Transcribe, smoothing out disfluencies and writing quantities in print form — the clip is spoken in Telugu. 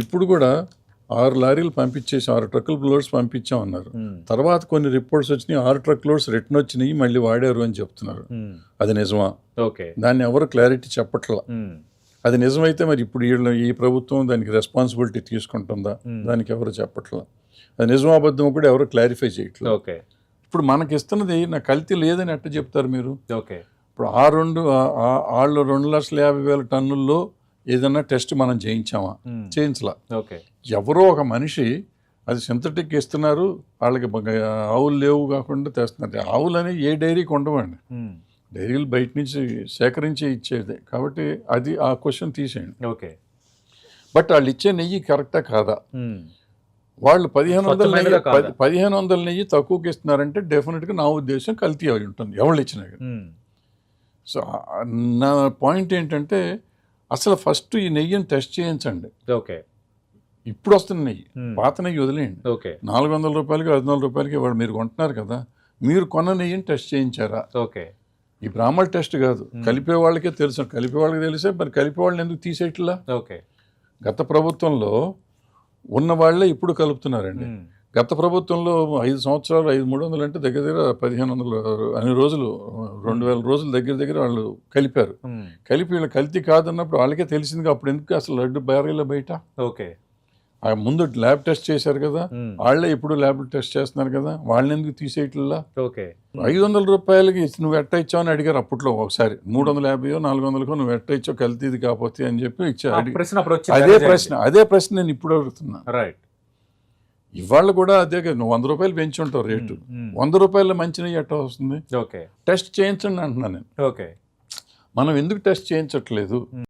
ఇప్పుడు కూడా 6 లారీలు పంపించేసి 6 ట్రక్కులు లోడ్స్ పంపించామన్నారు. తర్వాత కొన్ని రిపోర్ట్స్ వచ్చినాయి, 6 ట్రక్ లోడ్స్ రిటర్న్ వచ్చినాయి, మళ్ళీ వాడారు అని చెప్తున్నారు. అది నిజమా? దాన్ని ఎవరు క్లారిటీ చెప్పట్లా. అది నిజమైతే మరి ఇప్పుడు ఈ ప్రభుత్వం దానికి రెస్పాన్సిబిలిటీ తీసుకుంటుందా? దానికి ఎవరు చెప్పట్లా. అది నిజమా అబద్ధం కూడా ఎవరు క్లారిఫై చేయట్లేదు. ఇప్పుడు మనకి ఇస్తున్నది నా కల్తీ లేదని ఎట్ట చెప్తారు మీరు? ఇప్పుడు వాళ్ళు 2,50,000 టన్నుల్లో ఏదన్నా టెస్ట్ మనం చేయించామా? చేయించలా. ఎవరో ఒక మనిషి అది సింథటిక్ ఇస్తున్నారు, వాళ్ళకి ఆవులు లేవు కాకుండా తెస్తున్నారు. ఆవులు అనేవి ఏ డైరీకి ఉండవండి, డైరీలు బయట నుంచి సేకరించి ఇచ్చేది. కాబట్టి అది ఆ క్వశ్చన్ తీసేయండి. బట్ వాళ్ళు ఇచ్చే నెయ్యి కరెక్టా కాదా? వాళ్ళు 1,500 నెయ్యి తక్కువకి ఇస్తున్నారంటే డెఫినెట్గా నా ఉద్దేశం కల్తీ అయి ఉంటుంది, ఎవరు ఇచ్చినా. సో నా పాయింట్ ఏంటంటే అసలు ఫస్ట్ ఈ నెయ్యిని టెస్ట్ చేయించండి. ఇప్పుడు వస్తున్న నెయ్యి, పాత నెయ్యి వదిలేయండి. 400 రూపాయలకి 500 రూపాయలకి వాడు మీరు కొంటున్నారు కదా, మీరు కొన్న నెయ్యిని టెస్ట్ చేయించారా? ఈ బ్రాహ్మణ టెస్ట్ కాదు, కలిపే వాళ్ళకే తెలుసు. కలిపే వాళ్ళకి తెలిసే మరి కలిపే వాళ్ళని ఎందుకు తీసేయట్లా? గత ప్రభుత్వంలో ఉన్న వాళ్ళే ఇప్పుడు కలుపుతున్నారండి. గత ప్రభుత్వంలో 5 సంవత్సరాలు 300 అంటే దగ్గర దగ్గర 1,500 అన్ని రోజులు 2,000 రోజులు దగ్గర వాళ్ళు కలిపారు. కలిపి వీళ్ళు కల్తీ కాదన్నప్పుడు వాళ్ళకే తెలిసింది. అప్పుడు ఎందుకు అసలు లడ్డు బ్యారేలో బయట? ముందు ల్యాబ్ టెస్ట్ చేశారు కదా, వాళ్ళే ఇప్పుడు ల్యాబ్ టెస్ట్ చేస్తున్నారు కదా, వాళ్ళని ఎందుకు తీసేయట్లా? 500 రూపాయలకి నువ్వు ఎట్ట ఇచ్చావు అని అడిగారు అప్పట్లో. ఒకసారి 350 400 నువ్వు ఎట్ట ఇచ్చావు కల్తీది కాకపోతే అని చెప్పి ఇచ్చారు. అదే ప్రశ్న నేను ఇప్పుడు అడుగుతున్నా. ఇవాళ కూడా అదే కదా, నువ్వు 100 రూపాయలు పెంచి ఉంటావు రేటు, 100 రూపాయల మంచి నెయ్యి ఎట్ట వస్తుంది? టెస్ట్ చేయించండి అంటున్నా నేను. మనం ఎందుకు టెస్ట్ చేయించట్లేదు?